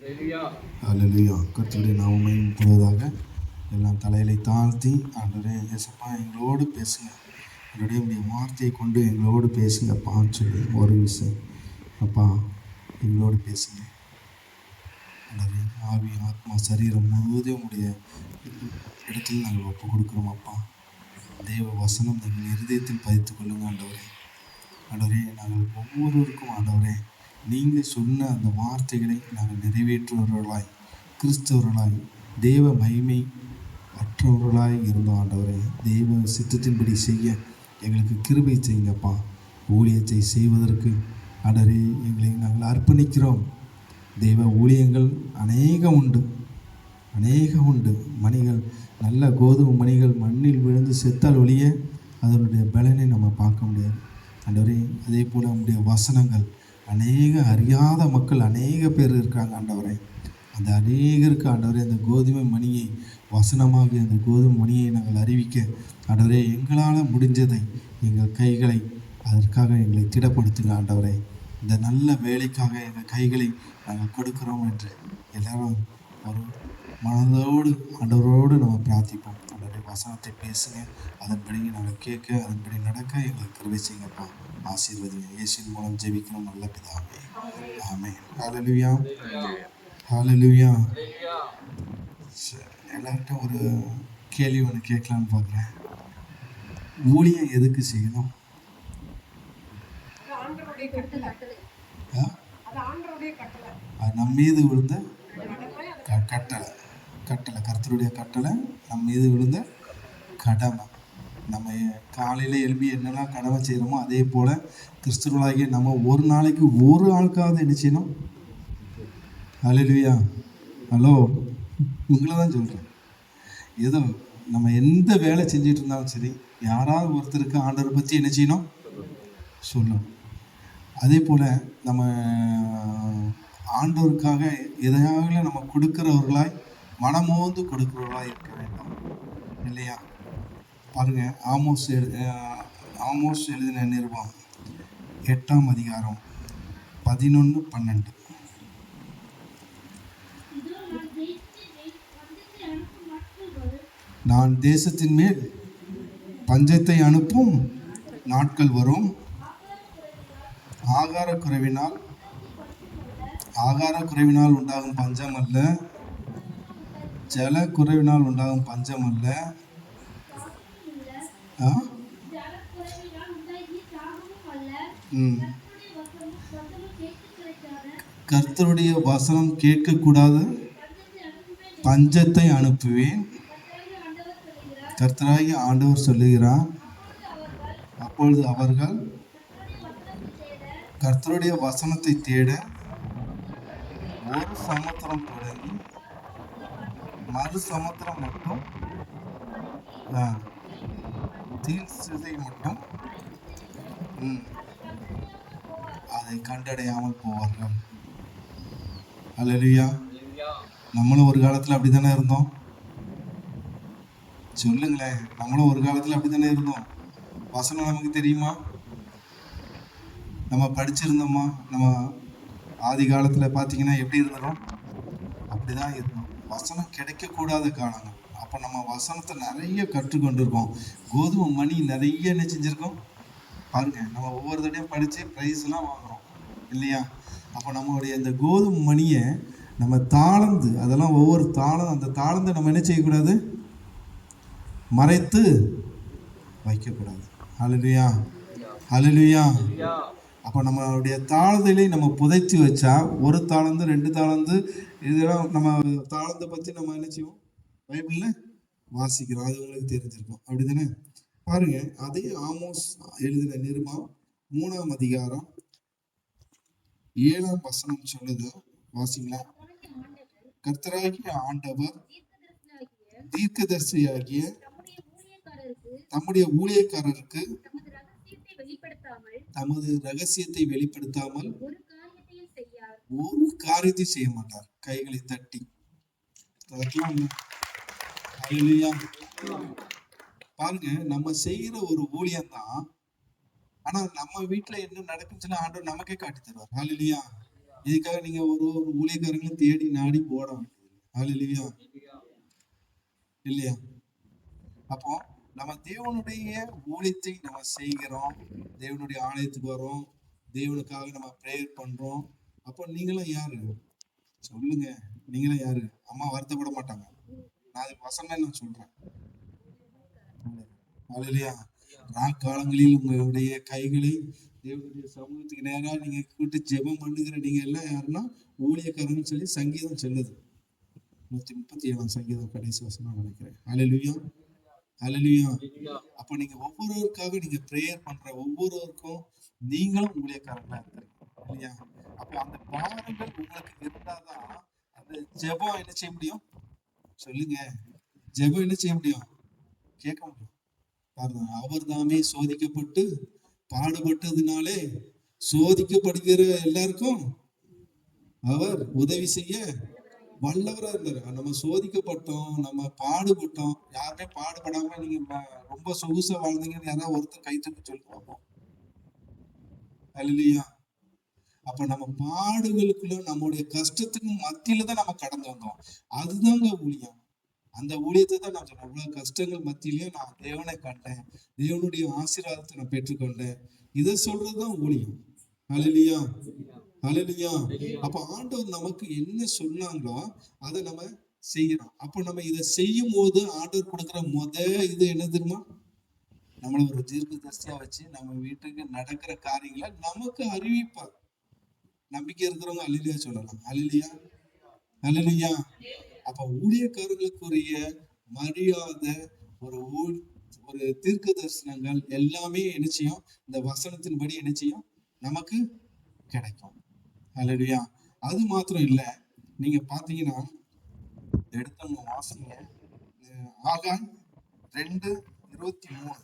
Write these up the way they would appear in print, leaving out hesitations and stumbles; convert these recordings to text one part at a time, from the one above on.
ஹல்லேலூயா. கர்த்தருடைய நாமம் பொழுதாக எல்லாம் தலையிலை தாழ்த்தி, ஆண்டவரே இயேசப்பா எங்களோடு பேசுங்க, ஆண்டவரே உடைய வார்த்தையை கொண்டு எங்களோடு பேசுங்கப்பான்னு சொல்லி ஒரு விஷயம் அப்பா எங்களோடு பேசுங்க. ஆண்டவரே ஆவி ஆத்மா சரீரம் முழுவதும் உடைய இடத்துல நாங்கள் ஒப்பு கொடுக்குறோம் அப்பா. தேவ வசனம் எங்கள் இருதயத்தில் பதித்து கொள்ளுங்க ஆண்டவரே. ஆண்டவரே நாங்கள் ஒவ்வொருவருக்கும் ஆண்டவரே நீங்கள் சொன்ன அந்த வார்த்தைகளை நாங்கள் நிறைவேற்றுவர்களாய், கிறிஸ்தவர்களாய், தேவ மகிமை அற்றவர்களாய் இருந்தோம் ஆண்டவரே. தெய்வ சித்தத்தின்படி செய்ய எங்களுக்கு கிருபை செய்யுங்கப்பா. ஊழியத்தை செய்வதற்கு ஆண்டவரே எங்களை நாங்கள் அர்ப்பணிக்கிறோம். தெய்வ ஊழியங்கள் அநேகம் உண்டு, அநேகம் உண்டு. மணிகள், நல்ல கோதுமை மணிகள் மண்ணில் விழுந்து செத்தால் ஒழிய அதனுடைய பலனை நம்ம பார்க்க முடியாது ஆண்டவரே. அதே போல் நம்முடைய வசனங்கள் அநேக அறியாத மக்கள் அநேக பேர் இருக்காங்க ஆண்டவரே. அந்த அநேகருக்கு ஆண்டவரே அந்த கோதுமை மணியை, வசனமாகி அந்த கோதுமை மணியை நாங்கள் அறிவிக்க ஆண்டவரே எங்களால் முடிஞ்சதை எங்கள் கைகளை அதற்காக எங்களை திடப்படுத்துங்க ஆண்டவரே. இந்த நல்ல வேலைக்காக எங்கள் கைகளை நாங்கள் கொடுக்குறோம் என்று எல்லாரும் ஒரு மனதோடு ஆண்டவரோடு நம்ம பிரார்த்திப்போம். ஆண்டவரே வசனத்தை பேசுங்க, அதன்படி நாங்கள் கேட்க, அதன்படி நடக்க எங்களுக்கு கிருபை செய்யுங்கப்பா. ஆசீர்வதிங்க. இயேசுவின் மூலம் ஜெபிக்கிறோம் நல்ல பிதாவே, ஆமென். ஹல்லேலூயா, ஹல்லேலூயா. எல்லார்கிட்ட ஒரு கேள்வி ஒன்று கேட்கலான்னு பார்க்குறேன். ஊழியம் எதுக்கு செய்யணும்? அது நம்ம மீது விழுந்த கட்டளை, கர்த்தருடைய கட்டளை, நம்ம மீது விழுந்த கடமை. நம்ம காலையில் எழுப்பி என்னெல்லாம் கடமை செய்கிறோமோ அதே போல் கிறிஸ்துவர்களாகிய நம்ம ஒரு நாளைக்கு ஒரு ஆளுக்காவது என்ன செய்யணும்? ஹல்லேலூயா. ஹலோ, உங்களை தான் சொல்கிறேன். ஏதோ நம்ம எந்த வேலை செஞ்சிட்டு இருந்தாலும் சரி, யாராவது ஒருத்தருக்கு ஆண்டவரை பற்றி என்ன செய்யணும்? சொல்லணும். அதே போல் நம்ம ஆண்டவருக்காக எதையாக நம்ம கொடுக்குறவர்களாய், மனமோந்து கொடுக்குறவர்களாய் இருக்க வேண்டும் இல்லையா? பாருங்க, ஆமோஸ் எழுதின நிருபம் 8ஆம் அதிகாரம் 11-12. நான் தேசத்தின் மேல் பஞ்சத்தை அனுப்பும் நாட்கள் வரும். ஆகார குறைவினால் உண்டாகும் பஞ்சம் அல்ல, ஜல குறைவினால் உண்டாகும் பஞ்சம் அல்ல, கர்த்தருடைய வசனம் கேட்கக்கூடாத பஞ்சத்தை அனுப்புவேன். கர்த்தராகிய ஆண்டவர் சொல்லுகிறார். அப்பொழுது அவர்கள் கர்த்தருடைய வசனத்தை தேட ஒரு சமுத்திரம் தொடங்கி மறு சமுத்திரம் மட்டும் தீர்சிதை மட்டும் அதை கண்டடையாமல் போவார்கள். ஹல்லேலூயா. நம்மளும் ஒரு காலத்தில் அப்படி தானே இருந்தோம்? சொல்லுங்களேன், நம்மளும் ஒரு காலத்தில் அப்படி தானே இருந்தோம்? வசனம் நமக்கு தெரியுமா? நம்ம படிச்சிருந்தோமா? நம்ம ஆதி காலத்தில் பார்த்தீங்கன்னா எப்படி இருந்தோம்? அப்படி தான் இருந்தோம். வசனம் கிடைக்கக்கூடாத காலங்கள். அப்போ நம்ம வசனத்தை நிறைய கற்றுக்கொண்டிருக்கோம். கோதுமை மணி நிறைய என்ன செஞ்சுருக்கோம் பாருங்க. நம்ம ஒவ்வொரு தடையும் படித்து ப்ரைஸ்லாம் வாங்குகிறோம் இல்லையா? அப்போ நம்மளுடைய இந்த கோதுமை மணியை நம்ம தாளந்து, அதெல்லாம் ஒவ்வொரு அந்த தாளந்தை நம்ம என்ன செய்யக்கூடாது? மறைத்து வைக்கக்கூடாது. ஹல்லேலூயா, ஹல்லேலூயா. அப்போ நம்மளுடைய தாளந்திலே நம்ம புதைச்சி வச்சா ஒரு தாளந்து 2 தாளந்து இதெல்லாம் நம்ம தாளந்தை பற்றி நம்ம என்ன செய்வோம்? பைபிளில் வாசிக்கிறோம். அது உங்களுக்கு தெரிஞ்சிருக்கும், அப்படி தானே? பாருங்க, அதே ஆமோஸ் எழுதின நிருபம் 3ஆம் அதிகாரம் 7ஆம் வசனம் சொல்லுது, வாசிங்களா? கர்த்தராகிய ஆண்டவர் தீர்க்கதரிசியாகிய தம்முடைய ஊழியக்காரருக்கு தமது ரகசியத்தை வெளிப்படுத்தாமல் ஒரு காரியத்தை செய்ய மாட்டார். கைகளை தட்டி பாருங்க, நம்ம செய்யற ஒரு ஊழியம் தான். ஆனா நம்ம வீட்டுல என்ன நடக்குன்னு சொல்லி ஆண்டவர் நமக்கே காட்டி தருவார். ஹல்லேலூயா. இதுக்காக நீங்க ஒரு ஒரு ஊழியக்காரங்களும் தேடி நாடி போட வேண்டியது. ஹalleluya. இல்லையா? அப்போ நம்ம தேவனுடைய ஊழியத்தை நம்ம செய்கிறோம், தேவனுடைய ஆலயத்துக்கு வரோம், தேவனுக்காக நம்ம ப்ரேயர் பண்றோம். அப்போ நீங்களும் யாரு சொல்லுங்க? நீங்களும் யாரு? அம்மா வருத்தப்பட மாட்டாங்க. நான் அதுக்கு வசனம் நான் சொல்றேன். ஹalleluya. காலங்களில் உங்களுடைய கைகளை தேவனுடைய சமூகத்துக்கு நேரா நீங்க கூட்டு ஜெபம் பண்ணுகிற நீங்க எல்லாம் யாருன்னா ஊழியக்காரன்னு சொல்லி சங்கீதம் சொல்லுது. 137 சங்கீதம் கடைசி வசனம் நினைக்கிறேன். ஹalleluya. ஹalleluya. அப்ப நீங்க ஒவ்வொருவருக்காக நீங்க ப்ரேயர் பண்ற ஒவ்வொருவருக்கும் நீங்களும் ஊழியக்காரங்களா இருக்கிறீங்க இல்லையா? அப்ப அந்த பாரங்கள் உங்களுக்கு இருந்தாதான் அந்த ஜெபம் என்ன செய்ய முடியும்? சொல்லுங்க. ஜெபம் என்ன செய்ய முடியும்? கேட்க முடியும். பாருங்க, அவர் தாமே சோதிக்கப்பட்டு பாடுபட்டதுனாலே சோதிக்கப்படுகிற எல்லாருக்கும் அவர் உதவி செய்ய வல்லவரா இருந்தாரு. நம்ம சோதிக்கப்பட்டோம், நம்ம பாடுபட்டோம். யாருமே பாடுபடாம நீங்க ரொம்ப சொகுசா வாழ்ந்தீங்கன்னு யாராவது ஒருத்தர் கை தூக்கி சொல்லி பார்ப்போம். அல்லேலூயா. அப்ப நம்ம பாடுகளுக்குள்ள நம்முடைய கஷ்டத்துக்கு மத்தியில தான் நம்ம கடந்து வந்தோம். அதுதாங்க ஊழியம். அந்த ஊழியத்தை தான் நான் சொல்றேன். அவ்வளவு கஷ்டங்கள் மத்தியிலயும் நான் தேவனை கண்டேன், தேவனுடைய ஆசீர்வாதத்தை நான் பெற்றுக்கொண்டேன். இதை சொல்றதுதான் ஊழியம். ஹல்லேலூயா. ஹல்லேலூயா. அப்ப ஆண்டவர் நமக்கு என்ன சொன்னாங்களோ அதை நம்ம செய்யறோம். அப்ப நம்ம இதை செய்யும் போது ஆண்டவர் கொடுக்கிற இது என்ன தெரியுமா? நம்மள ஒரு தீர்க்கதரிசியா வச்சு நம்ம வீட்டுக்கு நடக்கிற காரியங்களை நமக்கு அறிவிப்பார். நம்பிக்கை இருக்கிறவங்க அல்லேலூயா சொல்லலாம். அல்லேலூயா. அல்லேலூயா. அப்ப ஊழியக்காரர்களுக்குரிய மரியாதை, ஒரு தீர்க்க தரிசனங்கள் எல்லாமே என்ன செய்யும்? இந்த வசனத்தின்படி என்ன செய்யும்? நமக்கு கிடைக்கும். அல்லேலூயா. அது மாத்திரம் இல்ல, நீங்க பாத்தீங்கன்னா எடுத்தவங்க வாசிங்க. ஆகான் 2:23.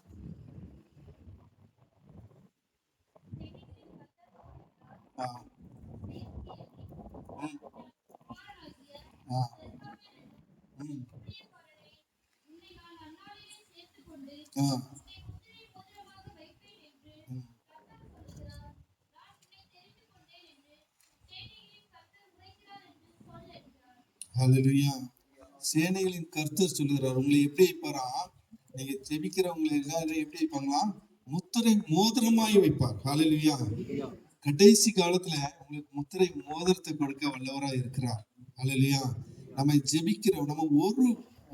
ஹல்லேலூயா. சேனைகளின் கர்த்தர் சொல்லுகிறார். உங்களை எப்படி வைப்பாரா? நீங்க ஜெபிக்கிறவங்களை எல்லாரும் எப்படி வைப்பாங்களா? முத்திரை மோதிரமாய் வைப்பார். ஹல்லேலூயா. கடைசி காலத்துல உங்களுக்கு முத்திரை மோதிரத்தை கொடுக்க வல்லவரா இருக்கிறார். ஹல்லேலூயா. நம்ம ஜெபிக்கிறோம், நம்ம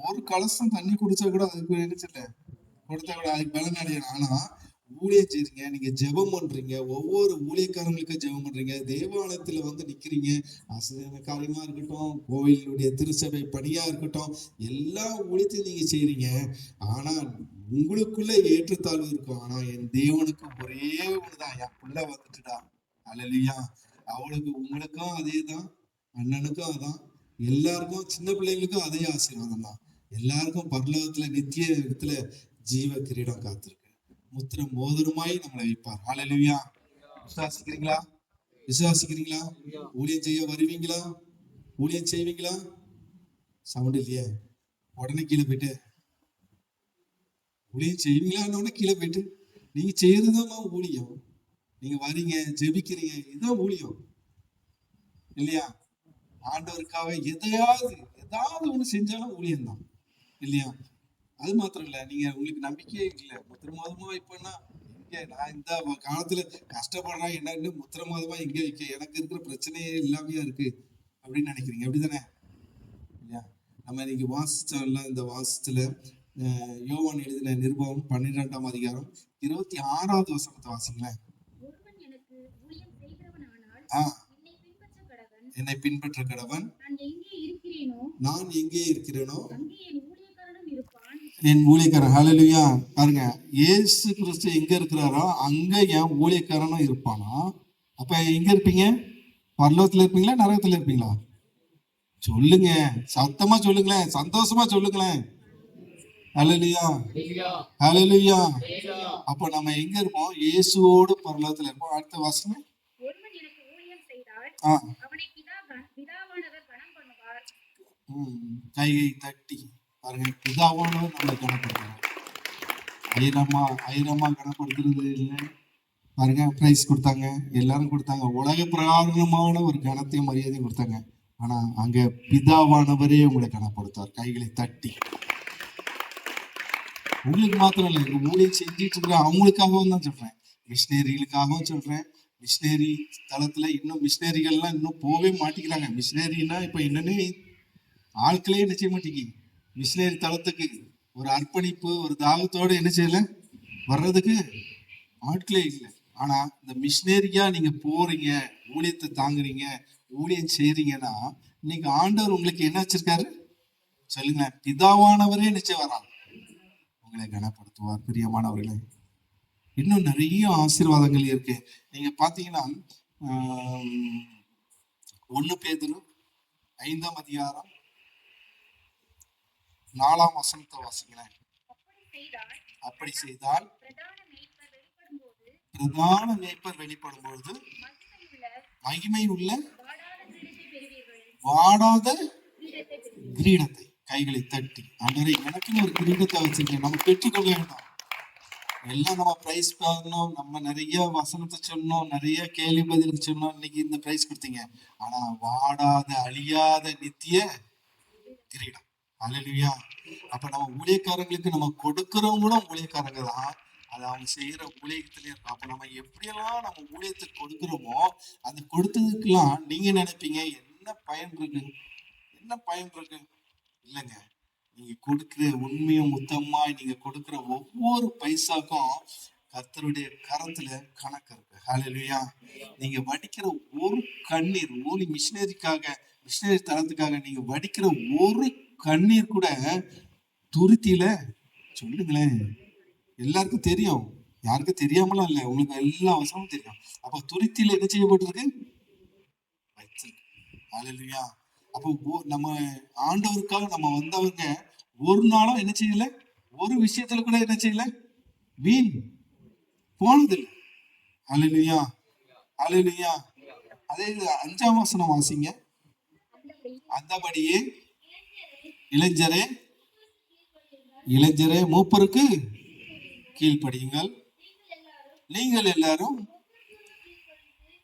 ஒரு கலசம் தண்ணி குடிச்சா கூட அதுக்கு நினைச்சிட்ட கொடுத்தா கூட அதுக்கு பலன் அடையணும். ஆனா ஊழியம் செய்றீங்க, நீங்க ஜெபம் பண்றீங்க, ஒவ்வொரு ஊழியக்காரங்களுக்கும் ஜெபம் பண்றீங்க, தேவாலயத்துல வந்து நிக்கிறீங்க, ஆசிரியர் காரியமா இருக்கட்டும், கோயிலுடைய திருச்சபை பணியா இருக்கட்டும், எல்லா ஊழியத்தையும் நீங்க செய்றீங்க. ஆனா உங்களுக்குள்ள ஏற்றத்தாழ்வு இருக்கும். ஆனா என் தேவனுக்கு ஒரே ஒண்ணுதான், என் பிள்ளை வந்துட்டுடா. அல்லேலூயா. அவளுக்கு உங்களுக்கும் அதேதான், அண்ணனுக்கும் அதான், எல்லாருக்கும் சின்ன பிள்ளைங்களுக்கும் அதே ஆசீர்வாதம் தான். எல்லாருக்கும் பரலோகத்துல நித்திய இடத்துல ஜீவ கிரீடம் காத்திருக்கு. முத்திர மோதிரமாய் நம்மளை வைப்பார். ஹல்லேலூயா. விசுவாசிக்கிறீங்களா? விசுவாசிக்கிறீங்களா? ஊழியம் செய்ய வருவீங்களா? ஊழியம் செய்வீங்களா? சவுண்ட் இல்லையே, உடனே கீழே போயிட்டு ஊழியம் செய்வீங்களான்னு கீழே போயிட்டு நீங்க செய்யறதுதான் ஊழியம். நீங்க வரீங்க, ஜெபிக்கிறீங்க, இதுதான் ஊழியம் இல்லையா? ஆண்டவருக்காக ஏதாவது ஒண்ணு செஞ்சாலும் ஊழியம் தான் இல்லையா? அது மாத்திரம் இல்ல, நீங்க உங்களுக்கு நம்பிக்கையே இல்லை, முத்திரமாதமா வைப்பேன்னா நான் இந்த காலத்துல கஷ்டப்படுறேன், என்ன முத்திரமாதமா எங்க வைக்க, எனக்கு இருக்கிற பிரச்சனையே இல்லாமையா இருக்கு அப்படின்னு நினைக்கிறீங்க. அப்படிதானே? இல்லையா? நம்ம இன்னைக்கு வாசிச்சோம்ல, இந்த வாசத்துல யோவான் எழுதின நிருபம் 12ஆம் அதிகாரம் 26வது வசனத்தை வாசிங்களேன். என்னை பின்பற்ற கடவன், நான் எங்கே இருக்கிறேனோ என் ஊழியக்காரன். ஹல்லேலூயா. பாருங்க, இயேசு கிறிஸ்து எங்க இருக்கிறாரோ அங்க என் ஊழியக்காரனும் இருப்பானா? அப்ப எங்க இருப்பீங்க? பரலோகத்துல இருப்பீங்களா, நரகத்துல இருப்பீங்களா? சொல்லுங்க, சத்தமா சொல்லுங்களேன், சந்தோஷமா சொல்லுங்களேன். ஹல்லேலூயா. ஹல்லேலூயா. அப்ப நம்ம எங்க இருப்போம்? இயேசுவோடு பரலோகத்துல இருப்போம். அடுத்த வசனம். கையை தட்டி பாருங்க, பிதாவானவர் நம்மளை கனப்படுத்துறார். ஐரமா கனப்படுத்துறது இல்லை. பாருங்க, பிரைஸ் கொடுத்தாங்க, எல்லாரும் கொடுத்தாங்க, உலக பிரகாரமான ஒரு கனத்தையும் மரியாதையும் கொடுத்தாங்க. ஆனா அங்க பிதாவானவரே உங்களை கனப்படுத்தார். கைகளை தட்டி. உங்களுக்கு மாத்திரம் இல்லை, இங்க ஊழியம் செஞ்சுட்டு இருக்கிற அவங்களுக்காகவும் தான் சொல்றேன், மிஷினரிகளுக்காகவும் சொல்றேன். மிஷினரி தளத்துல இன்னும் மிஷினரிகள்லாம் இன்னும் போகவே மாட்டேங்கிறாங்க. மிஷினரினா இப்ப என்னன்னே ஆட்களே என்ன செய்ய மாட்டேங்கி. மிஷினரி தளத்துக்கு ஒரு அர்ப்பணிப்பு, ஒரு தாகத்தோடு என்ன செய்யல வர்றதுக்கு ஆட்களே இல்லை. ஆனா இந்த மிஷினரியா நீங்க போறீங்க, ஊழியத்தை தாங்குறீங்க, ஊழியம் செய்றீங்கன்னா இன்னைக்கு ஆண்டவர் உங்களுக்கு என்ன வச்சிருக்காரு சொல்லுங்க. பிதாவானவரே நிச்சயம் வரான், உங்களை கனப்படுத்துவார். பிரியமானவர்களே, இன்னும் நிறைய ஆசீர்வாதங்கள் இருக்கு. நீங்க பாத்தீங்கன்னா 1 பேதுரு 5ஆம் அதிகாரம் 4ஆம் வசனத்தை வாசிங்களேன். அப்படி செய்தால் பிரதான மேய்ப்பர் வெளிப்படும் பொழுது மகிமை உள்ள வாடாத கிரீடத்தை, கைகளை தட்டி, ஆண்டவரே எனக்குன்னு ஒரு கிரீடத்தை வச்சிருக்கேன், நம்ம பெற்றுக்கொள்ள வேண்டாம். எல்லாம் நம்ம பிரைஸ் பண்ணோம், நம்ம நிறைய வசனத்தை சொன்னோம், நிறைய கேள்வி பதில் சொன்னோம், இன்னைக்கு இந்த பிரைஸ் கொடுத்தீங்க. ஆனா வாடாத அழியாத நித்திய கிரீடம். அல்லேலூயா. அப்ப நம்ம ஊழியக்காரங்களுக்கு நம்ம கொடுக்கிறவங்களும் ஊழியக்காரங்க தான், அது அவங்க செய்யற ஊழியத்திலே இருக்கும். அப்ப நம்ம எப்படியெல்லாம் நம்ம ஊழியத்துக்கு கொடுக்கிறோமோ அந்த கொடுத்ததுக்கெல்லாம் நீங்க நினைப்பீங்க என்ன பயன் இருக்கு, என்ன பயன் இருக்கு? இல்லைங்க, நீங்க கொடுக்கிற உண்மையும் உத்தமாய் நீங்க கொடுக்கிற ஒவ்வொரு பைசாக்கும் கர்த்தருடைய கரத்துல கணக்கு இருக்கு. ஹல்லேலூயா. நீங்க வடிக்கிற ஒரு கண்ணீர், ஊழி மிஷினரிக்காக, மிஷினரி தளத்துக்காக நீங்க வடிக்கிற ஒரு கண்ணீர் கூட துருத்தியில, சொல்லுங்களேன், எல்லாருக்கும் தெரியும், யாருக்கும் தெரியாமலாம் இல்லை, உங்களுக்கு எல்லா அவசரமும் தெரியும். அப்ப துருத்தியில என்ன செய்யப்பட்டிருக்கு? ஹல்லேலூயா. அப்போ நம்ம ஆண்டவருக்காக நம்ம வந்தவங்க ஒரு நாளும் என்ன செய்யல, ஒரு விஷயத்துல கூட என்ன செய்யல, வீண் போனதில்லை. ஹல்லேலூயா, ஹல்லேலூயா. அதே 5ஆம் வசனம் வாசிங்க. அந்தபடியே இளைஞரே, இளைஞரே மூப்பருக்கு கீழ்ப்படியுங்கள், நீங்கள் எல்லாரும்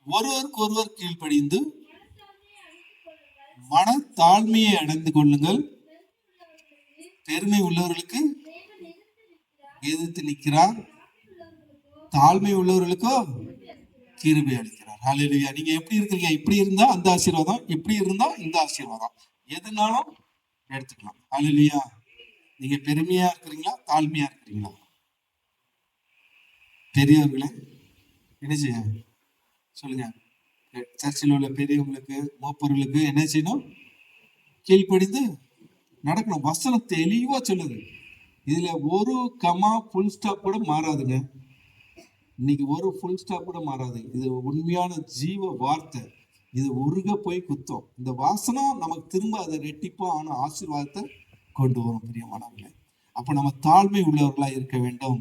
ஒருவருக்கு ஒருவர் கீழ்ப்படிந்து மன தாழ்மையை அடைந்து கொள்ளுங்கள். பெருமை உள்ளவர்களுக்கு எதிர்த்து நிற்கிறார், தாழ்மை உள்ளவர்களுக்கோ கிருபை அளிக்கிறார். ஹல்லேலூயா. நீங்க எப்படி இருக்கீங்க? இப்படி இருந்தா அந்த ஆசீர்வாதம், இப்படி இருந்தா இந்த ஆசீர்வாதம், எதுனாலும் எடுத்துக்கலாம். ஹல்லேலூயா. நீங்க பெருமையா இருக்கிறீங்களா, தாழ்மையா இருக்கிறீங்களா? பெரியவர்களே என்ன செய்ய சொல்லுங்க. சர்ச்சில் உள்ள பெரியவங்களுக்கு, மூப்பர்களுக்கு என்ன செய்யணும்? கீழ்ப்படிந்து நடக்கணும். வசனம் தெளிவா சொல்லுது. இதுல ஒரு கமா ஃபுல் ஸ்டாப் கூட மாறாதுங்க. இன்னைக்கு ஒரு ஃபுல் ஸ்டாப் கூட மாறாது. இது உண்மையான ஜீவ வார்த்தை. இது உருக போய் குத்தம். இந்த வாசனம் நமக்கு திரும்ப அதை ரெட்டிப்பா ஆன ஆசீர்வாதத்தை கொண்டு வரும். பிரியமானவர்களே, அப்ப நம்ம தாழ்மை உள்ளவர்களா இருக்க வேண்டும்.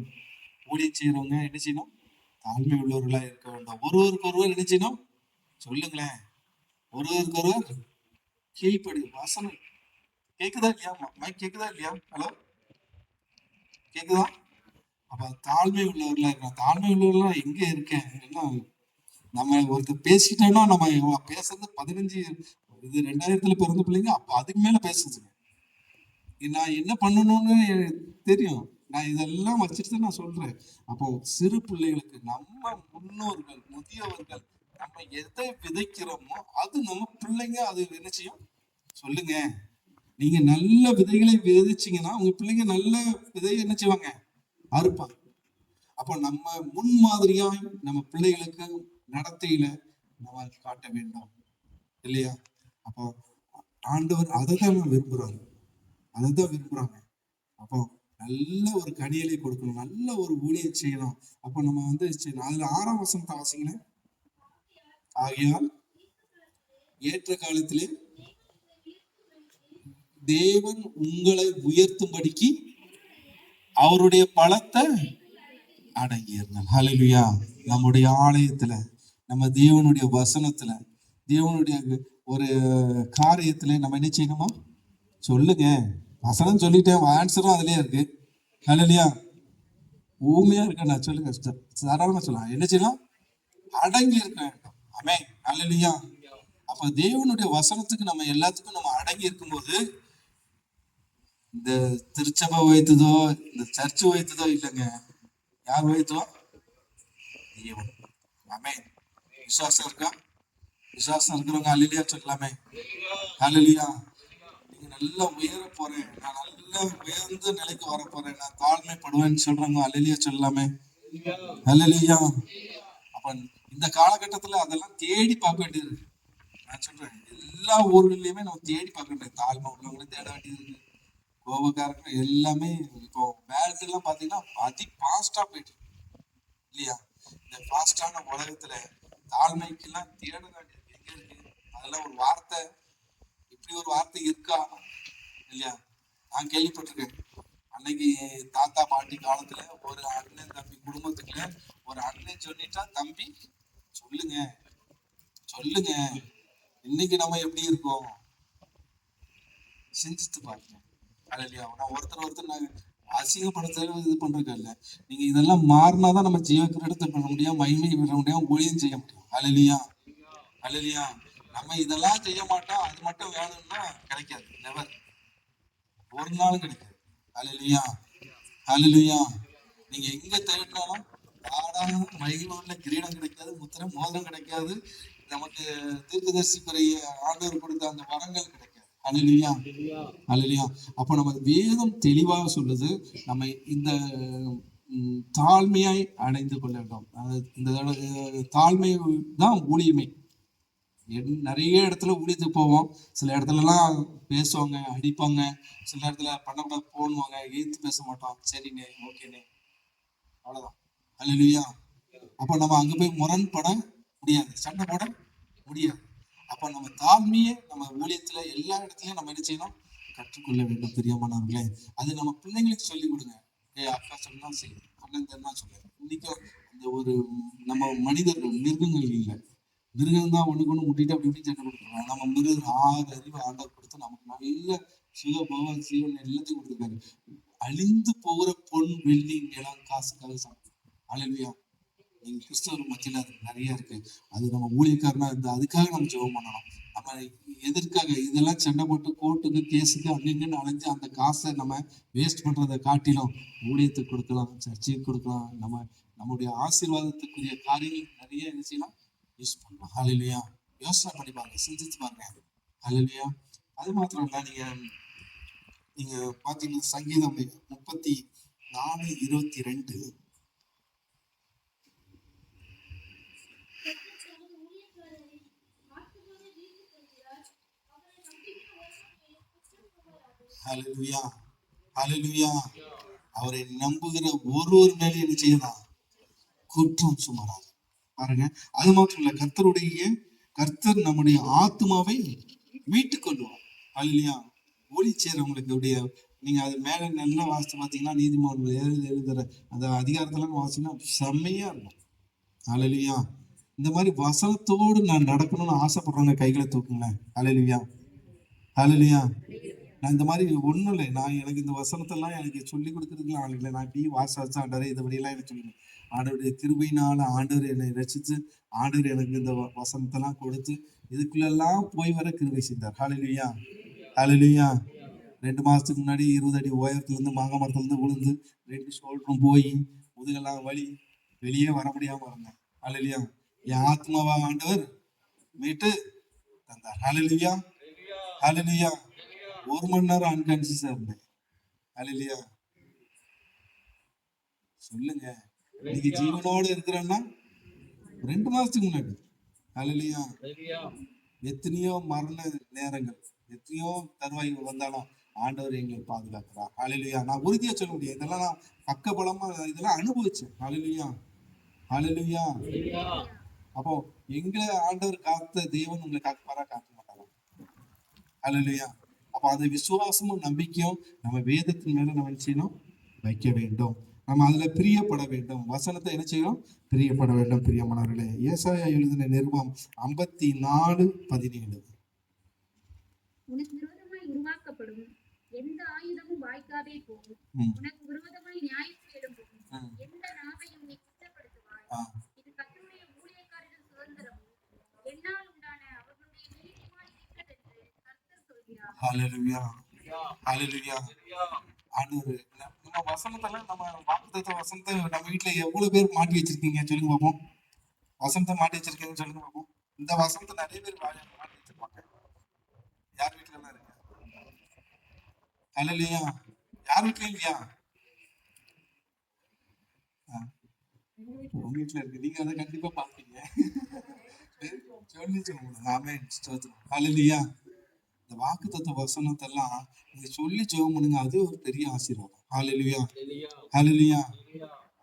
ஊழியம் செய்யறவங்க என்ன செய்யணும்? தாழ்மை உள்ளவர்களா இருக்க வேண்டும். ஒருவருக்கு ஒருவர் என்ன செய்யணும்? சொல்லுங்களேன், ஒருவருக்கு ஒருவர் கீழ்ப்படி. வாசனம் கேக்குதா இல்லையா? மைக் கேக்குதா இல்லையா? ஹலோ, கேக்குதா? அப்ப தாழ்மை உள்ளவர்களா இருக்கலாம். தாழ்மை உள்ளவர்களா எங்க இருக்கேன்? நம்ம ஒருத்தர் பேசிட்டோம்னா நம்ம பேசுறது 15 இது 2000த்துல பிறந்த பிள்ளைங்க அப்ப அதுக்கு மேல பேசுதுங்க. நான் என்ன பண்ணணும்னு தெரியும். நான் இதெல்லாம் வச்சுட்டு நான் சொல்றேன். அப்போ சிறு பிள்ளைகளுக்கு நம்ம முன்னோர்கள், முதியவர்கள், நம்ம எதை விதைக்கிறோமோ அது நம்ம பிள்ளைங்க அது என்ன செய்யும்? சொல்லுங்க. நீங்க நல்ல விதைகளை விதைச்சீங்கன்னா உங்க பிள்ளைங்க நல்ல விதையை என்ன செய்வாங்க? அறுப்பாங்க. அப்போ நம்ம முன்மாதிரியாய் நம்ம பிள்ளைகளுக்கு நடத்தையில நம்ம காட்ட வேண்டும் இல்லையா? அப்போ ஆண்டவர் அதை தான் விரும்புறாரு, அதை தான் விரும்புறாங்க. அப்போ நல்ல ஒரு கனியலை கொடுக்கணும், நல்ல ஒரு ஊழியம் செய்யணும். அப்போ நம்ம அதுல 6ஆம் வசனத்தை வாசிங்களேன். ஆகையால் ஏற்ற காலத்திலே தேவன் உங்களை உயர்த்தும்படிக்கு அவருடைய பலத்தை அடங்கியிருந்தால். ஹல்லேலூயா. நம்முடைய ஆலயத்துல, நம்ம தேவனுடைய வசனத்துல, தேவனுடைய ஒரு காரியத்துல நம்ம என்ன செய்யணுமா? சொல்லுங்க. வசனம் சொல்லிட்டேன், ஆன்சரும் அதுலயே இருக்கு. ஹல்லேலூயா. ஊமையா இருக்க நான் சொல்லுங்க, தாராளமா சொல்லலாம். என்ன செய்யலாம்? அடங்கி இருக்க வேண்டும். ஆமென். அல்லேலூயா. அப்ப தேவனுடைய வசனத்துக்கு நம்ம எல்லாத்துக்கும் நம்ம அடங்கி இருக்கும்போது இந்த திருச்சபை வைத்ததோ இந்த சர்ச்சு வைத்ததோ இல்லைங்க. யார் வைத்தோ? தேவன். ஆமென். விசுவாசம் இருக்கா? விசுவாசம் இருக்கிறவங்க அல்லேலூயா சொல்லலாமே. அல்லேலூயா. நீங்க நல்லா உயர போறேன், நான் நல்லா உயர்ந்த நிலைக்கு வர போறேன், நான் தாழ்மைப்படுவேன்னு சொல்றவங்க அல்லேலூயா சொல்லலாமே. அல்லேலூயா. அப்ப இந்த காலகட்டத்துல அதெல்லாம் தேடி பார்க்க வேண்டியது இருக்கு. நான் சொல்றேன், எல்லா ஊர்கள்லயுமே நம்ம தேடி பார்க்க வேண்டியது, தாழ்மை உள்ளவங்களையும் தேட வேண்டியது இருக்கு, கோபக்காரங்க எல்லாமே. இப்போ வேர்ல்டு எல்லாம் பாத்தீங்கன்னா ஃபாஸ்டா போயிட்டு இருக்கு இல்லையா? இந்த ஃபாஸ்டான உலகத்துல தாழ்மைக்கெல்லாம் தேட வேண்டியது எங்க இருக்கு? அதெல்லாம் ஒரு வார்த்தை, இப்படி ஒரு வார்த்தை இருக்கா இல்லையா? நான் கேள்விப்பட்டிருக்கேன். அன்னைக்கு தாத்தா பாட்டி காலத்துல ஒரு அண்ணன் தம்பி குடும்பத்துக்குள்ள ஒரு அண்ணன் சொல்லிட்டா தம்பி சொல்லுங்க சொல்லுங்க. இன்னைக்கு நம்ம எப்படி இருக்கோம் சிந்தித்து பாருங்க. அல்லையா? நான் ஒருத்தர் நாங்க அசிங்கப்படுத்த இது பண்றது இல்ல. நீங்க இதெல்லாம் மாறினாதான் நம்ம ஜீவக்கிரீடத்தை பண்ண முடியும், மகிமை பெற முடியும், ஊழியம் செய்ய முடியும். அல்லையா? அல்லையா? நம்ம இதெல்லாம் செய்ய மாட்டோம், அது மட்டும் வேணும்னா கிடைக்காது. நெவர். ஒரு நாளும் கிடைக்காது. அல்லையா? அல்லேலூயா. நீங்க எங்க தேடினாலும் ஆடாத மகிமை உள்ள கிரீடம் கிடைக்காது, முத்திரை மோதிரம் கிடைக்காது, நமக்கு தீர்க்கதரிசிக்குரிய ஆண்டவர் கொடுத்த அந்த வரங்கள் கிடைக்காது. அல்லேலூயா. அல்லேலூயா. அப்ப நம்ம வேதம் தெளிவாக சொல்லுது, நம்ம இந்த தாழ்மையாய் அடைந்து கொள்ள வேண்டும். இந்த தாழ்மை தான் ஊழியமே. நிறைய இடத்துல ஊழியத்துக்கு போவோம், சில இடத்துல எல்லாம் பேசுவாங்க, அடிப்பாங்க, சில இடத்துல பண்ணக்கூடாது போடுவாங்க, எதிர்த்து பேச மாட்டோம், சரிண்ணே ஓகேண்ணே, அவ்வளவுதான். அல்லேலூயா. அப்ப நம்ம அங்க போய் முரண்பட முடியாது, சண்டை போட முடியாது. அப்ப நம்ம தாழ்மையே நம்ம ஊழியத்துல எல்லா இடத்துலயும் நம்ம என்ன செய்யணும்? கற்றுக்கொள்ள வேண்டும். பிரியமானவர்களே, அது நம்ம பிள்ளைங்களுக்கு சொல்லிக் கொடுங்க. அக்கா சொன்னா சரி, அண்ணன் தன்னா சொல்ல. இன்னைக்கும் அந்த ஒரு நம்ம மனிதர்கள் மிருகங்கள் இல்லை. மிருகம் தான் ஒண்ணுக்கு ஒண்ணு முட்டிட்டு அப்படி இப்படி சண்டை கொடுத்துருவோம். நம்ம மிருகம் 6 அறிவு ஆண்டவர் கொடுத்து நமக்கு நல்ல சுகபோக ஜீவன் எல்லாத்தையும் கொடுத்துருக்காரு. அழிந்து போகிற பொன் வெள்ளி நிலம் காசுக்காக சாப்பிடும். அல்லேலூயா. நீங்க கிறிஸ்தவர் மத்தியில அது நிறைய இருக்கு. அது நம்ம ஊழியக்காரனா இருந்து அதுக்காக நம்ம ஜெபம் பண்ணணும். நம்ம எதற்காக இதெல்லாம் சண்டை போட்டு கோர்ட்டுக்கு கேஸுக்கு அங்கங்கன்னு அலைஞ்சு அந்த காசை நம்ம வேஸ்ட் பண்றதை காட்டிலும் ஊழியத்துக்கு கொடுக்கலாம், சர்ச்சைக்கு கொடுக்கலாம், நம்முடைய ஆசீர்வாதத்துக்குரிய காரியங்கள் நிறைய என்ன செய்யலாம், யூஸ் பண்ணலாம். ஹல்லேலூயா. யோசனை பண்ணி பாருங்க, சிந்திச்சு பாருங்க. ஹல்லேலூயா. அது மாத்திரம் இல்ல, நீங்க பாத்தீங்கன்னா சங்கீதம் 34:22 ஹல்லேலூயா. ஹல்லேலூயா. அவரை நம்புகிற ஒருவர் மேலே என்ன செய்யலாம்? குற்றம் சுமராது. பாருங்க, அது மாத்திரம் இல்ல, கர்த்தர் நம்முடைய ஆத்மாவை மீட்டுக் கொள்வார். அல்லையா? ஒளி செய்யறவங்களுக்கு நீங்க அது மேல நல்லா வாசித்து பாத்தீங்கன்னா, நீதிமன்றம் எழுதுற அந்த அதிகாரத்துல வாசிங்கன்னா செம்மையா இருக்கும். அல்லையா? இந்த மாதிரி வசனத்தோடு நான் நடக்கணும்னு ஆசைப்படுறவங்க கைகளை தூக்குங்களேன். அல்லையா? அல்லையா? நான் இந்த மாதிரி ஒண்ணும் இல்லை, எனக்கு இந்த வசனத்தெல்லாம் எனக்கு சொல்லி கொடுக்கறதுக்குலாம் ஆள் இல்லை. நான் இப்படி வாசாச்சு ஆண்டவரே இதுபடியெல்லாம் எனக்கு சொல்லி, ஆண்டவருடைய கிருபையினால ஆண்டவர் என்னை ரசிச்சு, ஆண்டவர் எனக்கு இந்த வசனத்தெல்லாம் கொடுத்து இதுக்குள்ளெல்லாம் போய் வர கிருபை செய்தார். ஹல்லேலூயா. ஹல்லேலூயா. 2 மாசத்துக்கு முன்னாடி 20 அடி உயரத்துல இருந்து மாங்காய் மரத்துல இருந்து விழுந்து 2 ஷோல்டரும் போய் முதுகெல்லாம் வலி, வெளியே வர முடியாம இருந்தேன். ஹல்லேலூயா. என் ஆத்மாவா ஆண்டவர் மீட்டு தந்தார். ஹல்லேலூயா. ஹல்லேலூயா. 1 மணி நேரம் அன்கான்சியஸா இருந்தேன். அல்லேலூயா. சொல்லுங்க, இன்னைக்கு ஜீவனோட இருக்கிறேன்னா 2 மாசத்துக்கு முன்னாடி. அல்லேலூயா. எத்தனையோ மரண நேரங்கள், எத்தனையோ தருவாய்கள் வந்தாலும் ஆண்டவர் எங்களை பாதுகாக்கிறார். அல்லேலூயா. நான் உறுதியா சொல்ல முடியும், இதெல்லாம் நான் பக்கபலமா இதெல்லாம் அனுபவிச்சேன். அல்லேலூயா. அல்லேலூயா. அப்போ எங்களை ஆண்டவர் காத்த தேவன் உங்களை காப்பாரா? காக்க மாட்டாரா? அல்லேலூயா. அப்ப அந்த விசுவாசமும் நம்பிக்கையும் நம்ம வேதத்தின் மேல நம்ம என்ன செய்யணும்? வைக்க வேண்டும். நம்ம அதுல பிரியப்பட வேண்டும். வசனத்தை என்ன செய்யணும்? பிரியப்பட வேண்டும். பிரியமானவர்களே, ஏசாயா எழுதின நிருபம் 54:17. உனக்கு விரோதமாய் உருவாக்கப்படும் எந்த ஆயுதமும் வாய்க்காதே போகும். உனக்கு விரோதமாய் நியாயம் எழும்பும் எந்த நாவையும் நீ குற்றப்படுத்துவாய். இது கர்த்தருடைய ஊழியக்காரன் ஹalleluya ஹalleluya. ஆண்டவர் நம்ம வசனத்தெல்லாம் நம்ம வாக்குத்தத்த வசனத்தை நம்ம வீட்டுல எவ்வளவு பேர் மாட்டி வச்சிருக்கீங்க சொல்லுங்க பாப்போம். வசனத்தை மாட்டி வச்சிருக்கீங்கன்னு சொல்லுங்க பாப்போம். இந்த வசனத்தை நிறைய பேர் மாட்டி வச்சிருப்பாங்க. யார் வீட்டுல எல்லாம் இருக்கு? ஹalleluya. யார் வீட்லயும் இல்லையா? உங்க வீட்டுல இருக்கு. நீங்க அதை கண்டிப்பா பாப்பீங்க. சொல்லி சொல்லுங்க. ஆமென். ஸ்தோத்திரம். ஹalleluya. இந்த வாக்குத்தத்த வசனத்தெல்லாம் நீங்க சொல்லி ஜெபம் பண்ணுங்க. அது ஒரு பெரிய ஆசீர்வாதம். ஹalleluya ஹalleluya.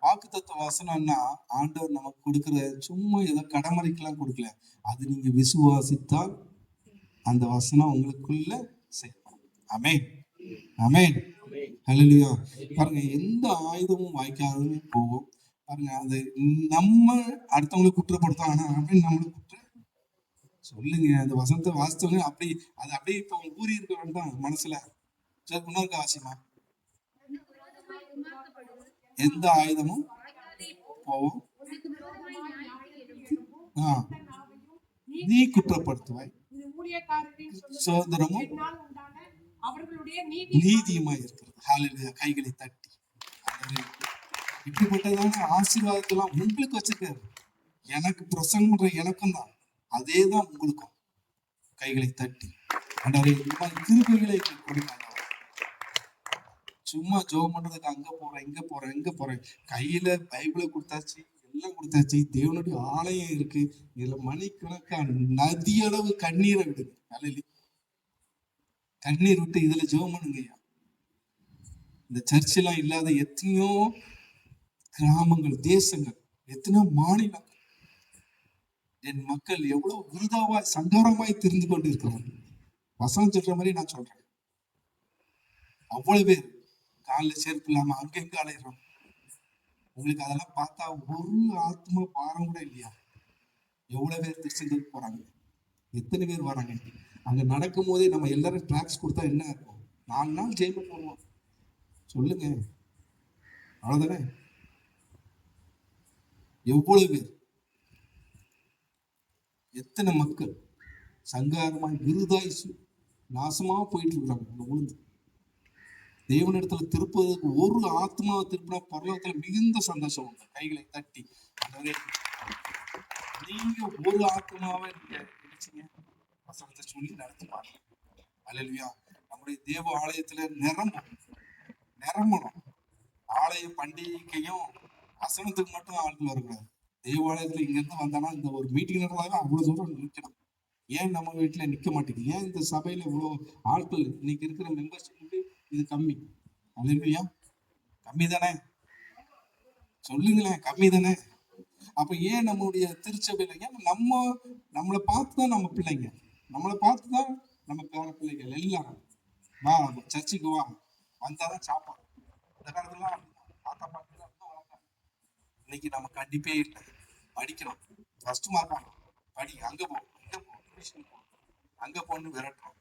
வாக்குத்தத்த வசனம்னா ஆண்டவர் நமக்கு கொடுக்கிற சும்மா ஏதோ கடமறைக்கெல்லாம் கொடுக்கல. அது நீங்க விசுவாசித்தால் அந்த வசனம் உங்களுக்குள்ள செயல்படும். ஆமென் ஆமென் ஹalleluya. பாருங்க, எந்த ஆயுதமும் வாய்க்காதது போகும். பாருங்க, அது நம்ம அடுத்தவங்களை குற்றப்படுத்தோம். ஆனா அப்படின்னு நம்மளை சொல்லுங்க. அந்த வசனத்தை வாசித்தவங்க அப்படி அது அப்படியே இப்போ ஊறி இருக்க வேண்டாம் மனசுல. சரி, இன்னொரு ஆசைமா, எந்த ஆயுதமும் போவோம் நீ குற்றப்படுத்துவாய், சுதந்திரமும் நீதியுமாய் இருக்கிறது. ஹalleluya. கைகளை தட்டி இப்படிப்பட்டதான ஆசீர்வாதத்தெல்லாம் உங்களுக்கு வச்சிருக்காரு. எனக்கு பிரசங்கம் பண்ற எனக்கும் தான், அதே தான் உங்களுக்கும். கைகளை தட்டி கிருபைகளை கொடுங்க. சும்மா ஜெபம் பண்றதுக்கு அங்க போறேன் இங்க போறேன் கையில பைபிளை கொடுத்தாச்சு, எல்லாம் கொடுத்தாச்சு. தேவனுடைய ஆலயம் இருக்கு. இதுல மணிக்கணக்கான நதியளவு கண்ணீரை விடுங்க. ஹalleluya. கண்ணீர் விட்டு இதுல ஜெபம் பண்ணுங்கய்யா. இந்த சர்ச்செல்லாம் இல்லாத எத்தனையோ கிராமங்கள், தேசங்கள், எத்தனையோ மாநிலங்கள், என் மக்கள் எவ்வளவு விருதாவாய் சங்காரமாய் தெரிந்து கொண்டு இருக்கிறார்கள். வசனம் சொல்ற மாதிரி நான் சொல்றேன். அவ்வளவு பேர் காலில் செருப்பு இல்லாம அங்கெங்க அலையிறோம். உங்களுக்கு அதெல்லாம் பார்த்தா ஒரு ஆத்மா பாரம் கூட இல்லையா? எவ்வளவு பேர் திருச்செந்தூருக்கு போறாங்க, எத்தனை பேர் வராங்க. அங்க நடக்கும் போதே நம்ம எல்லாரும் டிராக்ஸ் கொடுத்தா என்ன இருக்கும்? 4 நாள் ஜெயில போடுவோம். சொல்லுங்க, அவ்வளவுதானே? எவ்வளவு பேர், எத்தனை மக்கள் சங்காரமாய் விருதாய் நாசமா போயிட்டு இருக்காங்க. உளுந்து தேவனிடத்துல திருப்பதற்கு ஒரு ஆத்மாவை திருப்பினா பரலோகத்துல மிகுந்த சந்தோஷம் உண்டு. கைகளை தட்டி நீங்க ஒரு ஆத்மாவை நீங்க நினைச்சீங்க, வசனத்தை சொல்லி நடத்தி பாருங்க. ஹல்லேலூயா. நம்முடைய தேவ ஆலயத்துல நிரம்பணும். ஆலய பண்டிகையும் வசனத்துக்கு மட்டும் ஆட்கள் வரக்கூடாது. தேவாலயத்துல இங்க இருந்து வந்தானா இந்த ஒரு மீட்டிங் நடந்தாலும் அவ்வளவு தூரம் நிற்கணும். ஏன் நம்ம வீட்டுல நிக்க மாட்டேங்குது? ஏன் இந்த சபையில இவ்வளவு ஆட்கள் இன்னைக்கு இருக்கிற மெம்பர்ஷிப் இது கம்மி? ஹல்லேலூயா. கம்மி தானே? சொல்லுங்களேன், கம்மி தானே? அப்ப ஏன் நம்மளுடைய திருச்சபையில, ஏன் நம்மளை பார்த்துதான் நம்ம பிள்ளைங்க, நம்மளை பார்த்துதான் நம்ம பேர பிள்ளைகள் எல்லாம் வா சர்ச்சுக்கு வா, வந்தாதான் சாப்பாடு. இந்த காலத்துலாம் தாத்தா பாட்டு இன்னைக்கு நம்ம கண்டிப்பே இல்லை. படிக்கணும், ஃபர்ஸ்ட் மார்க் படி, அங்க போ இங்க போ, டியூஷன் போ, அங்க போன்னு விரட்டுறோம்.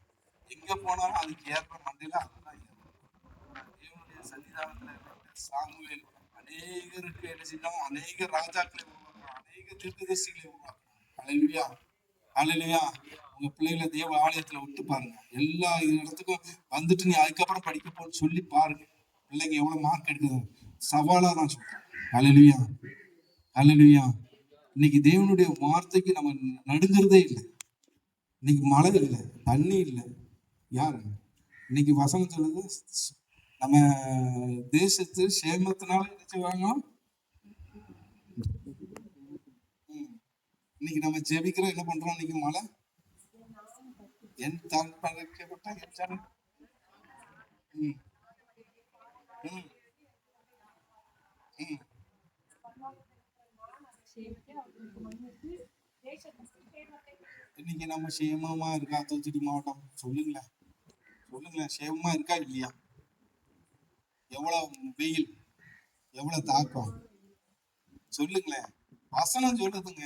எங்க போனாலும் அதுக்கு ஏற்ப மண்டையில அதுதான் தேவனுடைய சன்னிதானத்துல சாமுவேல் அநேகருக்கு என்ன செய்யணும்? அநேக ராஜாக்களை உருவாக்குறோம், அநேக தீர்க்கதரிசிகளை உருவாக்குறோம். ஹல்லேலூயா ஹல்லேலூயா. உங்க பிள்ளைகளை தேவ ஆலயத்துல விட்டு பாருங்க. எல்லா இடத்துக்கும் வந்துட்டு நீ அதுக்கப்புறம் படிக்க போன்னு சொல்லி பாருங்க. பிள்ளைங்க எவ்வளவு மார்க் எடுக்குது சவாலா நான் சொல்றேன். ஹல்லேலூயா ஹல்லேலூயா. இன்னைக்கு தேவனுடைய வார்த்தைக்கு நம்ம நடுங்கிறதே இல்லை. இன்னைக்கு மழை இல்லை, தண்ணி இல்லை. யாரு இன்னைக்கு வசனம் சொல்லுது? நம்ம தேசத்து சேமத்தினால நினைச்சுவாங்க. இன்னைக்கு நம்ம ஜெபிக்கிறோம், என்ன பண்றோம்? இன்னைக்கு மழை என் படைக்கப்பட்ட இன்னைக்கு நம்ம சேமமா இருக்கா? தூத்துக்குடி மாவட்டம் சொல்லுங்களேன், சொல்லுங்களேன், சேமமா இருக்கா இல்லையா? எவ்வளவு வெயில், எவ்வளவு தாக்கம் சொல்லுங்களேன். வசனம் சொல்லுதுங்க.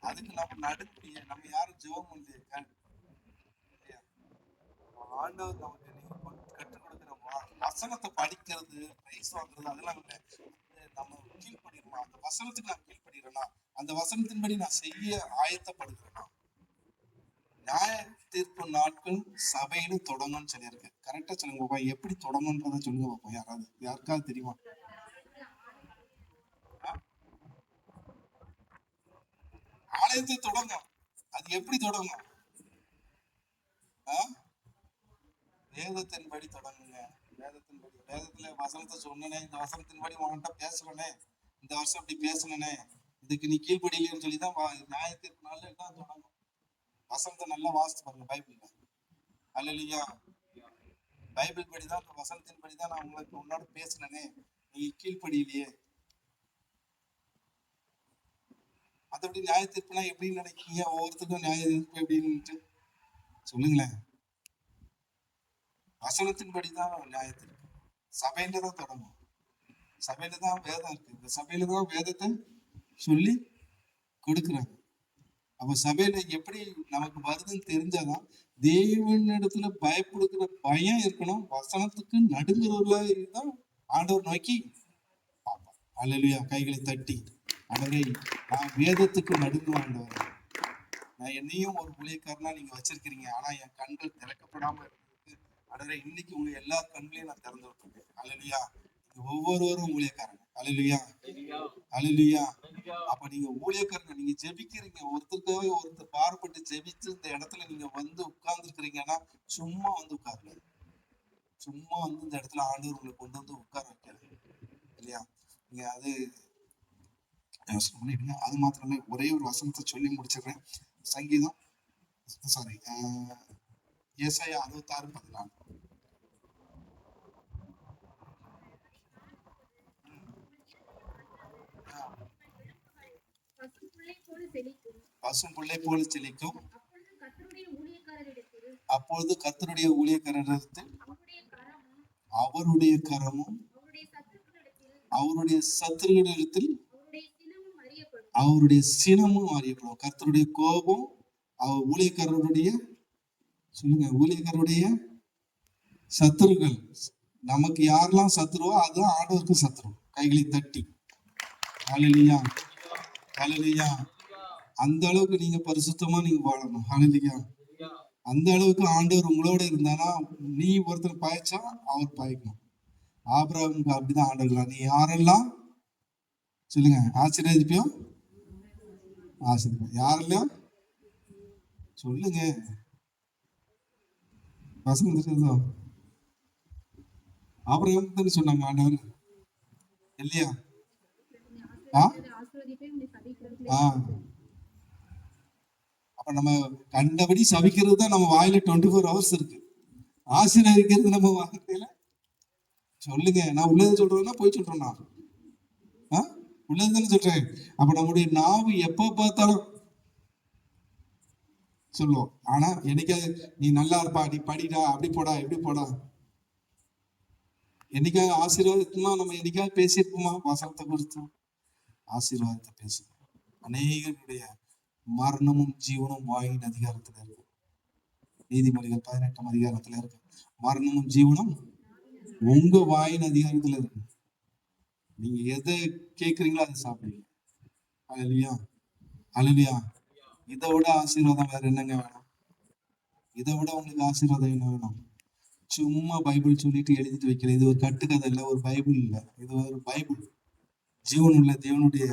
அதுக்கு நம்ம நடுக்கூடிய நம்ம யாரும் ஜெபம் பண்ணலையே. ஆண்டவர் நமக்கு கற்றுக் கொடுக்கிற வசனத்தை படிக்கிறது, பிரைஸ் வாங்குறது அதெல்லாம் இல்லை. நம்ம கீழ்படுகிறோமா? அந்த வசனத்துக்கு நான் கீழ்படுகிறேன்னா, அந்த வசனத்தின்படி நான் செய்ய ஆயத்தப்படுகிறேன்னா, நியாய தீர்ப்பு நாட்கள் சபையில தொடங்கும்னு சொல்லியிருக்கு. கரெக்டா சொல்லுங்க பாப்பா, எப்படி தொடங்கும்ன்றத சொல்லுங்க பாப்பா. யாருக்காவது தெரியுமா? ஆலயத்தை தொடங்கும். அது எப்படி தொடங்கும்? வேதத்தின்படி தொடங்குங்க. வேதத்துல வசனத்தை சொன்னனே, இந்த வசனத்தின்படி உன்கிட்ட பேசுறனே, இந்த வருஷம் இப்படி பேசணுனே, இதுக்கு நீ கீழ்ப்படியிலன்னு சொல்லிதான் நியாய தீர்ப்பு நாள்ல எல்லாம் தொடங்கும். வசனத்தை நல்லா வாசித்து பாருங்க பைபிள்ல. அல்லேலூயா. பைபிள் படிதான், அந்த வசனத்தின் படிதான் நான் உங்களுக்கு உன்னோட பேசினனே, நீ கீழ்ப்படியிலையே. மற்றபடி நியாய தீர்ப்புலாம் எப்படின்னு நினைக்கிறீங்க? ஒவ்வொருத்தருக்கும் நியாய தீர்ப்பு எப்படின்ட்டு சொல்லுங்களேன். வசனத்தின்படிதான் நியாய தீர்ப்பு. சபையில தான் தொடங்கும். சபையில தான் வேதம் இருக்கு. இந்த சபையில தான் வேதத்தை சொல்லி கொடுக்குறாங்க. அப்ப சபையில எப்படி நமக்கு வருதுன்னு தெரிஞ்சாதான் தேவனிடத்துல பயப்படுகிற பயம் இருக்கணும். வசனத்துக்கு நடுங்குறவர்களா இருந்தா ஆண்டவர் நோக்கி பார்ப்போம். அல்லேலூயா. கைகளை தட்டி, ஆண்டவரே நான் வேதத்துக்கு நடுங்குவேன் ஆண்டவரே. நான் என்னையும் ஒரு ஊழியக்காரனா நீங்க வச்சிருக்கிறீங்க. ஆனா என் கண்கள் திறக்கப்படாம இருக்கு. ஆண்டவரே இன்னைக்கு உங்க எல்லா கண்களையும் நான் திறந்து விட்டுருக்கேன். அல்லேலூயா. ஒவ்வொருவரும் ஊழியக்காரங்க. அல்லேலூயா. அல்லேலூயா. அப்ப நீங்க ஊழியக்காரங்க, நீங்க ஜெபிக்கிறீங்க, ஒருத்தருக்காக ஒருத்தர் பாடுபட்டு ஜெபிச்சு இந்த இடத்துல நீங்க வந்து உட்கார்ந்து இருக்கிறீங்கன்னா சும்மா வந்து உட்காருங்க. சும்மா வந்து இந்த இடத்துல ஆண்டவர் உங்களை கொண்டு வந்து உட்கார வைக்கிறாங்க இல்லையா? நீங்க அது பண்ணிடுங்க. அது மாத்திரம் இல்ல, ஒரே ஒரு வசனத்தை சொல்லி முடிச்சிடுறேன். சங்கீதம் ஏசாயா 66:14. பசும் புல்லை போல செழிக்கும். அப்பொழுது கர்த்தருடைய ஊழியக்காரரிடத்தில் அவருடைய கரமும் அவருடைய சத்துருகளிடத்தில் அவருடைய சினமும் அறியப்படும். கர்த்தருடைய கோபம் அவர் ஊழியக்காரருடைய, சொல்லுங்க, ஊழியக்காரருடைய சத்துருகள். நமக்கு யாரெல்லாம் சத்துருவோ அதுதான் ஆண்டவருக்கு சத்துரு. கைகளை தட்டி ஹல்லேலூயா. ஹல்லேலூயா. அந்த அளவுக்கு நீங்க பரிசுத்தமா நீங்க வாழணும். ஹல்லேலூயா. அந்த அளவுக்கு ஆண்டவர் உங்களோட இருந்தானா நீ ஒருத்தர் பாய்ச்சா அவர் பாய்க்கணும். ஆபிரகாமுக்கு அப்படிதான் ஆண்டவர். நீ யாரெல்லாம் சொல்லுங்க ஆசீர்வதிப்பியோ ஆசீர்வாதம், யாரெல்லாம் சொல்லுங்க வசனம் ஆபிரகாம் சொன்னாங்க ஆண்டவர் இல்லையா? அப்ப நம்ம கண்டபடி சபிக்கிறது தான் நம்ம வாயில 24 hours இருக்கு. ஆசீர்வதிக்கிறது நம்ம வாழ்க்கையில சொல்லுங்க. நான் உள்ளது சொல்றேன்னா போய் சொல்றேன்னா உள்ளதுன்னு சொல்றேன். அப்ப நம்முடைய நாவு எப்ப பார்த்தாலும் சொல்லுவோம். ஆனா என்னைக்காவது நீ நல்லா இருப்பா, நீ படிடா, அப்படி போடா, இப்படி போடா, என்னைக்காவது ஆசீர்வாதமா நம்ம என்னைக்காவது பேசியிருப்போமா? வசனத்தை குறித்து ஆசீர்வாதத்தை பேசுவோம். அநேகருடைய மரணமும் ஜீவனும் வாயின் அதிகாரத்துல இருக்கு. நீதிமொழிகள் 18ஆம் அதிகாரத்துல இருக்கு. மரணமும் ஜீவனும் உங்க வாயின் அதிகாரத்துல இருக்கு. நீங்க எதை கேட்குறீங்களோ அதை சாப்பிடுவீங்க. அல்லேலூயா. அல்லேலூயா. இதை விட ஆசீர்வாதம் வேற என்னங்க வேணும்? இதை விட உங்களுக்கு ஆசீர்வாதம் என்ன வேணும்? சும்மா பைபிள் சொல்லிட்டு எழுதிட்டு வைக்கல. இது ஒரு கட்டுக்கதை இல்லை, ஒரு பைபிள் இல்லை. இது ஒரு பைபிள், ஜீவன் உள்ள தேவனுடைய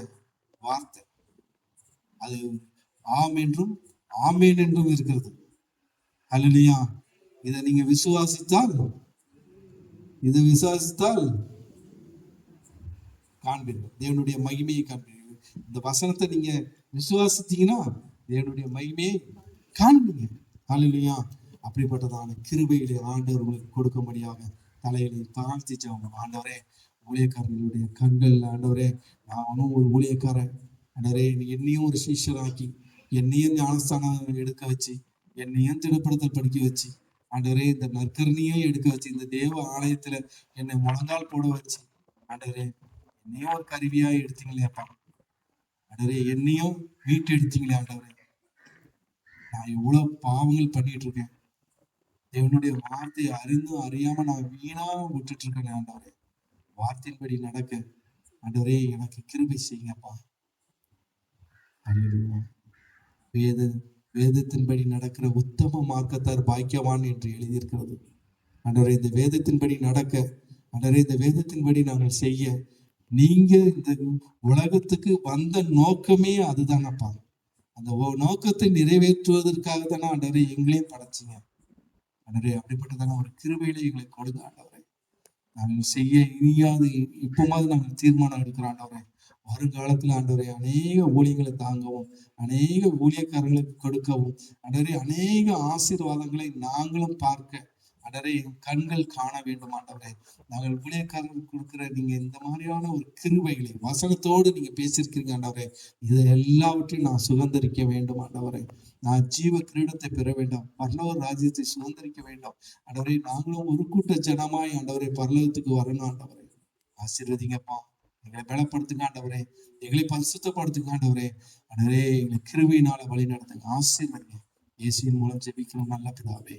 வார்த்தை. அது ஆம் என்றும் ஆமேன் என்றும் இருக்கிறது. அல்லேலூயா. இதை நீங்க விசுவாசித்தால் காண்பீர்கள், தேவனுடைய மகிமையை காண்பீர்கள். இந்த வசனத்தை நீங்க விசுவாசித்தீங்கன்னா தேவனுடைய மகிமையை காண்பீங்க. அல்லேலூயா. அப்படிப்பட்டதான கிருபையிலே ஆண்டவர் உங்களுக்கு கொடுக்கும்படியாக தலையிலே தாழ்த்தி ஜெபம். ஆண்டவரே, ஊழியக்காரர்களுடைய கண்கள், ஆண்டவரே நானும் ஒரு ஊழியக்காரன், ஆண்டவரே என்னையும் ஒரு சீஷராக்கி, என்னையும் ஞானஸ்தானம் எடுக்க வச்சு, என்னையும் திடப்படுத்தல் படிக்க வச்சு, ஆண்டவரே இந்த நற்கரணியும் எடுக்க வச்சு, இந்த தேவ ஆலயத்துல என்னை முழங்கால் போட வச்சு, ஆண்டவரே என்னையும் ஒரு கருவியா எடுத்தீங்களேப்பா. ஆண்டவரே என்னையும் மீட்டு எடுத்தீங்களே. ஆண்டவரே நான் எவ்வளவு பாவங்கள் பண்ணிட்டு இருக்கேன். தேவனுடைய வார்த்தையை அறிந்தும் அறியாம நான் வீணா விட்டுட்டு இருக்கேன். ஆண்டவரே வார்த்தையின்படி நடக்க ஆண்டவரே எனக்கு கிருபை செய்யுங்கப்பா. வேத வேதத்தின்படி நடக்கிற உத்தம மார்க்கத்தார் பாக்கியவான் என்று எழுதியிருக்கிறது. ஆண்டவரே, இந்த வேதத்தின்படி நடக்க, ஆண்டவரே, இந்த வேதத்தின்படி நாங்கள் செய்ய, நீங்க இந்த உலகத்துக்கு வந்த நோக்கமே அதுதானப்பா. அந்த நோக்கத்தை நிறைவேற்றுவதற்காக தானே ஆண்டவரே எங்களையும் படைச்சிங்க. ஆண்டவரே, அப்படிப்பட்டதான ஒரு கிருபையில எங்களை கொடுங்க ஆண்டவரே. நாங்கள் செய்ய இனியாவது இப்போமாவது நாங்கள் தீர்மானம் எடுக்கிறோம் ஆண்டவரே. வருங்காலத்துல ஆண்டவரே அநேக ஊழியங்களை தாங்கவும், அநேக ஊழியக்காரர்களுக்கு கொடுக்கவும், ஆண்டவரே அநேக ஆசீர்வாதங்களை நாங்களும் பார்க்க, ஆண்டவரே என் கண்கள் காண வேண்டும் ஆண்டவரே. நாங்கள் ஊழியக்காரர்களுக்கு கொடுக்கிற நீங்க இந்த மாதிரியான ஒரு கிருபைகளை வசனத்தோடு நீங்க பேசியிருக்கிறீங்க ஆண்டவரே. இதை எல்லாவற்றையும் நான் சுதந்திரிக்க வேண்டும் ஆண்டவரே. நான் ஜீவ கிரீடத்தை பெற வேண்டும், பரலோக ராஜ்யத்தை சுதந்திரிக்க வேண்டும் ஆண்டவரே. நாங்களும் ஒரு கூட்ட ஜனமாய் ஆண்டவரே பரலோகத்துக்கு வரணும் ஆண்டவரே. ஆசீர்வதிங்கப்பா, எங்களை பலப்படுத்துங்க ஆண்டவரே, எங்களை பரிசுத்தப்படுத்துங்க ஆண்டவரே. ஆண்டவரே, எங்களை கிருபையினால வழி நடத்துங்க, ஆசீர்வதிங்க. இயேசுவின் மூலம் ஜெபிக்கிறோம் நல்ல பிதாவே.